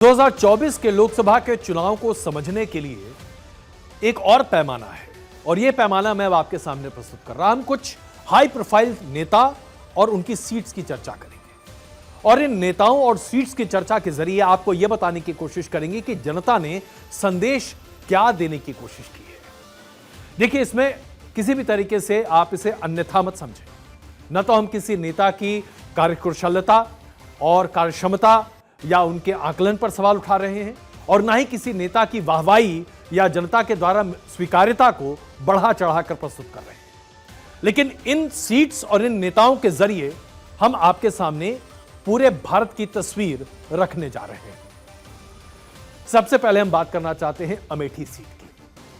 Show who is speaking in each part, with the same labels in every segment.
Speaker 1: 2024 के लोकसभा के चुनाव को समझने के लिए एक और पैमाना है और यह पैमाना मैं अब आपके सामने प्रस्तुत कर रहा हूं। हम कुछ हाई प्रोफाइल नेता और उनकी सीट्स की चर्चा करेंगे और इन नेताओं और सीट्स की चर्चा के जरिए आपको यह बताने की कोशिश करेंगे कि जनता ने संदेश क्या देने की कोशिश की है। देखिए, इसमें किसी भी तरीके से आप इसे अन्यथा मत समझें। न तो हम किसी नेता की कार्यकुशलता और कार्यक्षमता या उनके आकलन पर सवाल उठा रहे हैं और ना ही किसी नेता की वाहवाही या जनता के द्वारा स्वीकार्यता को बढ़ा चढ़ाकर प्रस्तुत कर रहे हैं। लेकिन इन सीट्स और इन नेताओं के जरिए हम आपके सामने पूरे भारत की तस्वीर रखने जा रहे हैं। सबसे पहले हम बात करना चाहते हैं अमेठी सीट की।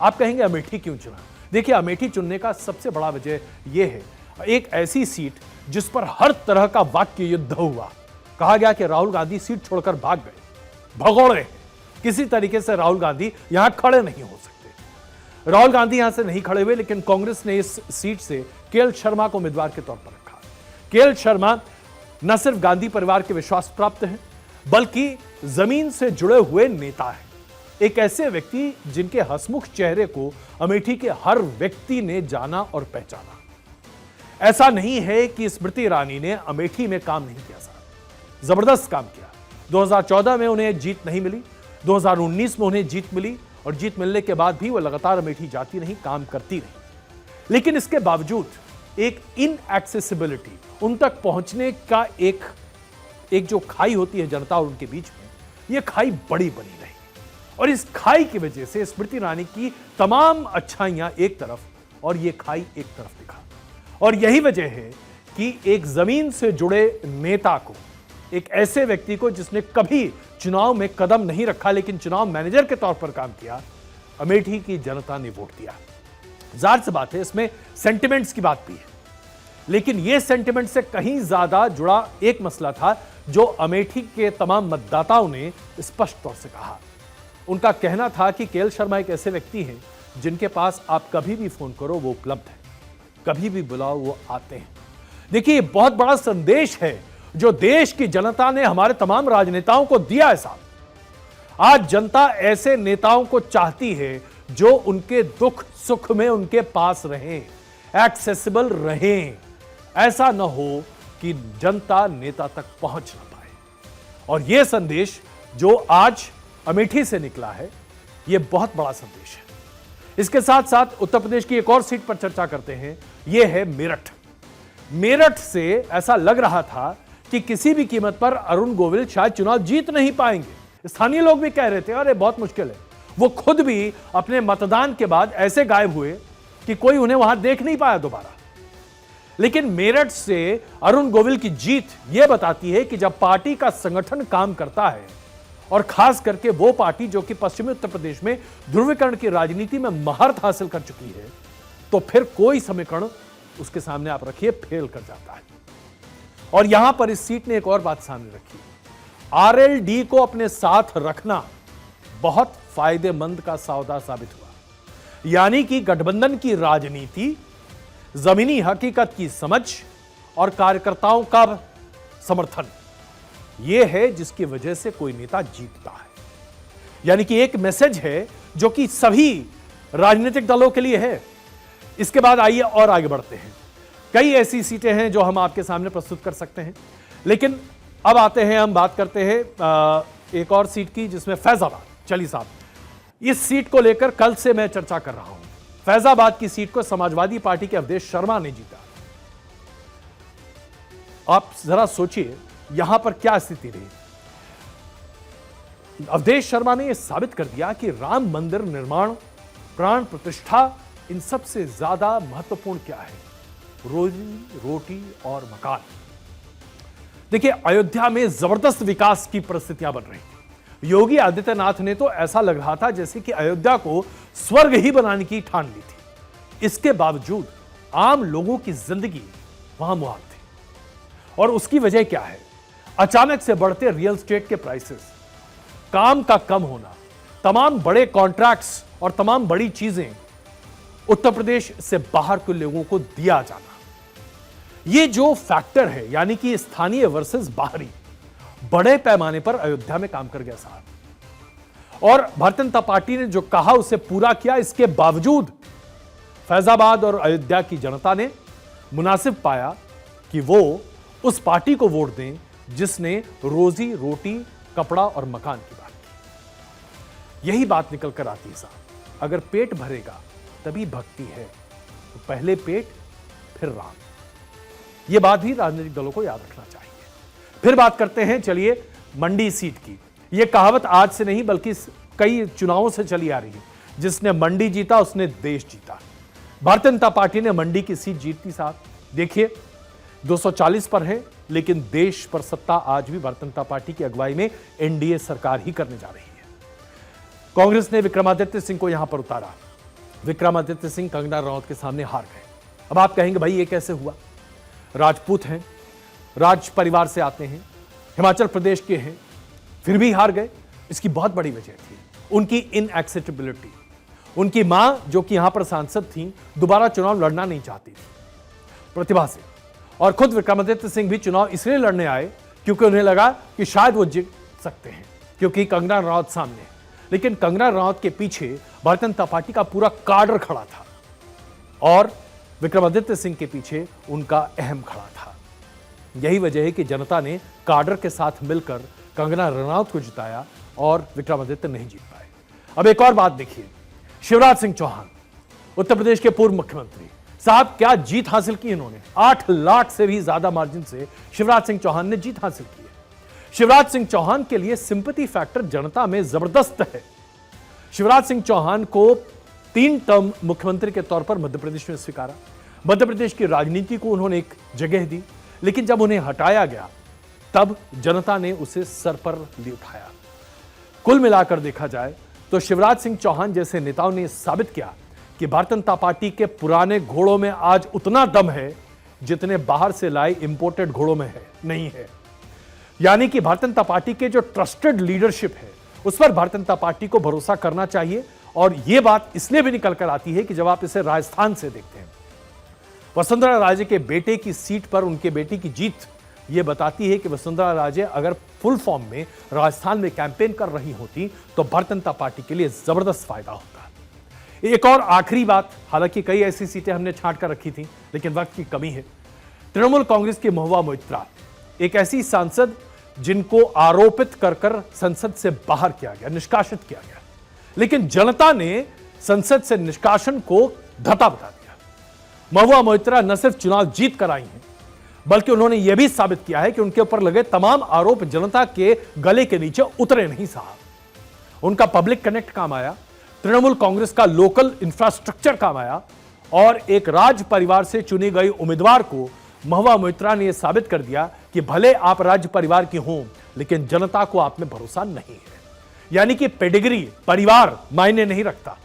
Speaker 1: आप कहेंगे अमेठी क्यों चुना? देखिए, अमेठी चुनने का सबसे बड़ा वजह यह है, एक ऐसी सीट जिस पर हर तरह का वाक्य युद्ध हुआ। कहा गया कि राहुल गांधी सीट छोड़कर भाग गए, भगोड़ रहे। किसी तरीके से राहुल गांधी यहां खड़े नहीं हो सकते। राहुल गांधी यहां से नहीं खड़े हुए, लेकिन कांग्रेस ने इस सीट से केएल शर्मा को उम्मीदवार के तौर पर रखा। केएल शर्मा न सिर्फ गांधी परिवार के विश्वास प्राप्त हैं, बल्कि जमीन से जुड़े हुए नेता हैं। एक ऐसे व्यक्ति जिनके हंसमुख चेहरे को अमेठी के हर व्यक्ति ने जाना और पहचाना। ऐसा नहीं है कि स्मृति ईरानी ने अमेठी में काम नहीं किया, जबरदस्त काम किया। 2014 में उन्हें जीत नहीं मिली, 2019 में उन्हें जीत मिली और जीत मिलने के बाद भी वो लगातार अमेठी जाती नहीं, काम करती रही। लेकिन इसके बावजूद एक इनएक्सेसिबिलिटी, उन तक पहुंचने का एक जो खाई होती है जनता और उनके बीच में, ये खाई बड़ी बनी रही और इस खाई की वजह से स्मृति ईरानी की तमाम अच्छाइयां एक तरफ और ये खाई एक तरफ दिखा। और यही वजह है कि एक जमीन से जुड़े नेता को, एक ऐसे व्यक्ति को जिसने कभी चुनाव में कदम नहीं रखा लेकिन चुनाव मैनेजर के तौर पर काम किया, अमेठी की जनता ने वोट दिया। जाहिर सी बात है, इसमें सेंटिमेंट्स की बात भी है, लेकिन यह सेंटिमेंट से कहीं ज्यादा जुड़ा एक मसला था जो अमेठी के तमाम मतदाताओं ने स्पष्ट तौर से कहा। उनका कहना था कि केएल शर्मा एक ऐसे व्यक्ति हैं जिनके पास आप कभी भी फोन करो वो उपलब्ध है, कभी भी बुलाओ वो आते हैं। देखिए, बहुत बड़ा संदेश है जो देश की जनता ने हमारे तमाम राजनेताओं को दिया है साहब। आज जनता ऐसे नेताओं को चाहती है जो उनके दुख सुख में उनके पास रहें, एक्सेसिबल रहें। ऐसा न हो कि जनता नेता तक पहुंच ना पाए। और यह संदेश जो आज अमेठी से निकला है, यह बहुत बड़ा संदेश है। इसके साथ साथ उत्तर प्रदेश की एक और सीट पर चर्चा करते हैं, यह है मेरठ। मेरठ से ऐसा लग रहा था कि किसी भी कीमत पर अरुण गोविल शायद चुनाव जीत नहीं पाएंगे। स्थानीय लोग भी कह रहे थे अरे बहुत मुश्किल है। वो खुद भी अपने मतदान के बाद ऐसे गायब हुए कि कोई उन्हें वहां देख नहीं पाया दोबारा। लेकिन मेरठ से अरुण गोविल की जीत यह बताती है कि जब पार्टी का संगठन काम करता है और खास करके वो पार्टी जो कि पश्चिमी उत्तर प्रदेश में ध्रुवीकरण की राजनीति में महारत हासिल कर चुकी है, तो फिर कोई समीकरण उसके सामने आप रखिए फेल कर जाता है। और यहां पर इस सीट ने एक और बात सामने रखी, आरएलडी को अपने साथ रखना बहुत फायदेमंद का सौदा साबित हुआ। यानी कि गठबंधन की राजनीति, जमीनी हकीकत की समझ और कार्यकर्ताओं का समर्थन, यह है जिसकी वजह से कोई नेता जीतता है। यानी कि एक मैसेज है जो कि सभी राजनीतिक दलों के लिए है। इसके बाद आइए और आगे बढ़ते हैं। कई ऐसी सीटें हैं जो हम आपके सामने प्रस्तुत कर सकते हैं, लेकिन अब आते हैं, हम बात करते हैं एक और सीट की जिसमें फैजाबाद। चलिए साहब, इस सीट को लेकर कल से मैं चर्चा कर रहा हूं। फैजाबाद की सीट को समाजवादी पार्टी के अवधेश शर्मा ने जीता। आप जरा सोचिए यहां पर क्या स्थिति रही। अवधेश शर्मा ने यह साबित कर दिया कि राम मंदिर निर्माण, प्राण प्रतिष्ठा, इन सबसे ज्यादा महत्वपूर्ण क्या है, रोजी रोटी और मकान। देखिए, अयोध्या में जबरदस्त विकास की परिस्थितियां बन रही थी। योगी आदित्यनाथ ने तो ऐसा लग रहा था जैसे कि अयोध्या को स्वर्ग ही बनाने की ठान ली थी। इसके बावजूद आम लोगों की जिंदगी वहां मुहाल थी। और उसकी वजह क्या है? अचानक से बढ़ते रियल एस्टेट के प्राइसेस, काम का कम होना, तमाम बड़े कॉन्ट्रैक्ट्स और तमाम बड़ी चीजें उत्तर प्रदेश से बाहर के लोगों को दिया जाना, ये जो फैक्टर है, यानी कि स्थानीय वर्सेस बाहरी, बड़े पैमाने पर अयोध्या में काम कर गया साहब। और भारतीय जनता पार्टी ने जो कहा उसे पूरा किया। इसके बावजूद फैजाबाद और अयोध्या की जनता ने मुनासिब पाया कि वो उस पार्टी को वोट दें जिसने रोजी रोटी कपड़ा और मकान की बात की। यही बात निकल कर आती है साहब, अगर पेट भरेगा तभी भक्ति है, तो पहले पेट फिर राम। यह बात भी राजनीतिक दलों को याद रखना चाहिए। फिर बात करते हैं चलिए मंडी सीट की। यह कहावत आज से नहीं बल्कि कई चुनावों से चली आ रही है, जिसने मंडी जीता उसने देश जीता। भारतीय जनता पार्टी ने मंडी की सीट जीती साहब। देखिए 240 पर है, लेकिन देश पर सत्ता आज भी भारतीय जनता पार्टी की अगुवाई में एनडीए सरकार ही करने जा रही है। कांग्रेस ने विक्रमादित्य सिंह को यहां पर उतारा। विक्रमादित्य सिंह कंगना रनौत के सामने हार गए। अब आप कहेंगे भाई ये कैसे हुआ? राजपूत हैं, राज परिवार से आते हैं, हिमाचल प्रदेश के हैं, फिर भी हार गए। इसकी बहुत बड़ी वजह थी उनकी इनएक्सेसिबिलिटी। उनकी मां जो कि यहां पर सांसद थी, दोबारा चुनाव लड़ना नहीं चाहती थी प्रतिभा से। और खुद विक्रमादित्य सिंह भी चुनाव इसलिए लड़ने आए क्योंकि उन्हें लगा कि शायद वो जीत सकते हैं, क्योंकि कंगना रनौत सामने। लेकिन कंगना रनौत के पीछे भारतीय जनता पार्टी का पूरा काडर खड़ा था और विक्रमादित्य सिंह के पीछे उनका अहम खड़ा था। यही वजह है कि जनता ने काडर के साथ मिलकर कंगना रनौत को जिताया और विक्रमादित्य नहीं जीत पाए। अब एक और बात देखिए, शिवराज सिंह चौहान उत्तर प्रदेश के पूर्व मुख्यमंत्री साहब, क्या जीत हासिल की इन्होंने। 8 लाख से भी ज्यादा मार्जिन से शिवराज सिंह चौहान ने जीत हासिल की है। शिवराज सिंह चौहान के लिए सिंपैथी फैक्टर जनता में जबरदस्त है। शिवराज सिंह चौहान को 3 टर्म मुख्यमंत्री के तौर पर मध्य प्रदेश में स्वीकारा। मध्य प्रदेश की राजनीति को उन्होंने एक जगह दी, लेकिन जब उन्हें हटाया गया तब जनता ने उसे सर पर ले उठाया। कुल मिलाकर देखा जाए तो शिवराज सिंह चौहान जैसे नेताओं ने साबित किया कि भारतीय जनता पार्टी के पुराने घोड़ों में आज उतना दम है जितने बाहर से लाए इंपोर्टेड घोड़ों में है नहीं है। यानी कि भारतीय जनता पार्टी के जो ट्रस्टेड लीडरशिप है उस पर भारतीय जनता पार्टी को भरोसा करना चाहिए। और यह बात इसलिए भी निकल कर आती है कि जब आप इसे राजस्थान से देखते हैं, वसुंधरा राजे के बेटे की सीट पर उनके बेटी की जीत यह बताती है कि वसुंधरा राजे अगर फुल फॉर्म में राजस्थान में कैंपेन कर रही होती तो भारतीय जनता पार्टी के लिए जबरदस्त फायदा होता। एक और आखिरी बात, हालांकि कई ऐसी सीटें हमने छांट कर रखी थी लेकिन वक्त की कमी है। तृणमूल कांग्रेस की महुआ मोइत्रा, एक ऐसी सांसद जिनको आरोपित कर संसद से बाहर किया गया, निष्कासित किया गया, लेकिन जनता ने संसद से निष्कासन को धता बता दिया। महुआ मोइत्रा न सिर्फ चुनाव जीत कर आई हैं, बल्कि उन्होंने यह भी साबित किया है कि उनके ऊपर लगे तमाम आरोप जनता के गले के नीचे उतरे नहीं साहब। उनका पब्लिक कनेक्ट काम आया, तृणमूल कांग्रेस का लोकल इंफ्रास्ट्रक्चर काम आया और एक राज परिवार से चुनी गई उम्मीदवार को महुआ मोइत्रा ने यह साबित कर दिया कि भले आप राज्य परिवार की हों लेकिन जनता को आप में भरोसा नहीं है। यानी कि पेडिग्री, परिवार मायने नहीं रखता,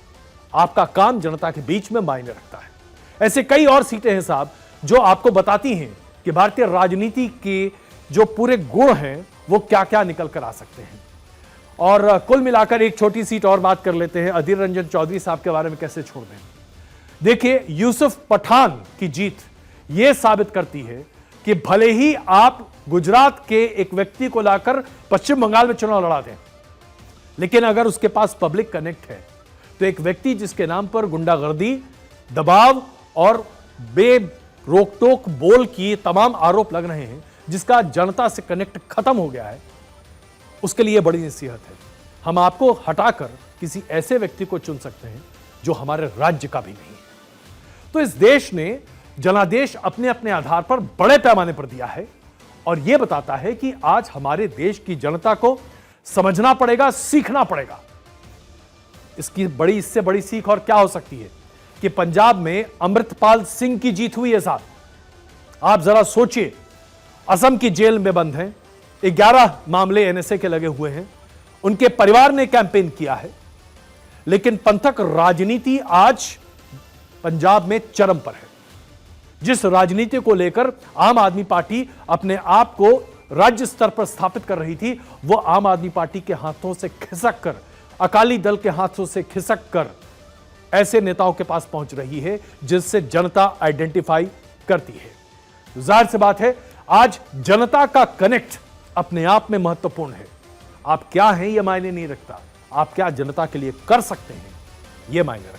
Speaker 1: आपका काम जनता के बीच में मायने रखता है। ऐसे कई और सीटें हैं साहब जो आपको बताती हैं कि भारतीय राजनीति के जो पूरे गुण हैं वो क्या क्या निकल कर आ सकते हैं। और कुल मिलाकर एक छोटी सीट और बात कर लेते हैं, अधीर रंजन चौधरी साहब के बारे में कैसे छोड़ दें। देखिए यूसुफ पठान की जीत यह साबित करती है कि भले ही आप गुजरात के एक व्यक्ति को लाकर पश्चिम बंगाल में चुनाव लड़ा दें, लेकिन अगर उसके पास पब्लिक कनेक्ट है तो एक व्यक्ति जिसके नाम पर गुंडागर्दी, दबाव और बे रोक टोक बोल की तमाम आरोप लग रहे हैं, जिसका जनता से कनेक्ट खत्म हो गया है, उसके लिए बड़ी नसीहत है। हम आपको हटाकर किसी ऐसे व्यक्ति को चुन सकते हैं जो हमारे राज्य का भी नहीं है। तो इस देश ने जनादेश अपने अपने आधार पर बड़े पैमाने पर दिया है और यह बताता है कि आज हमारे देश की जनता को समझना पड़ेगा, सीखना पड़ेगा। इससे बड़ी सीख और क्या हो सकती है कि पंजाब में अमृतपाल सिंह की जीत हुई है साहब। आप जरा सोचिए, असम की जेल में बंद हैं, 11 मामले एनएसए के लगे हुए हैं, उनके परिवार ने कैंपेन किया है, लेकिन पंथक राजनीति आज पंजाब में चरम पर है। जिस राजनीति को लेकर आम आदमी पार्टी अपने आप को राज्य स्तर पर स्थापित कर रही थी, वो आम आदमी पार्टी के हाथों से खिसक कर, अकाली दल के हाथों से खिसक कर ऐसे नेताओं के पास पहुंच रही है जिससे जनता आइडेंटिफाई करती है। जाहिर सी बात है आज जनता का कनेक्ट अपने आप में महत्वपूर्ण है। आप क्या हैं यह मायने नहीं रखता, आप क्या जनता के लिए कर सकते हैं, ये मायने रखता है।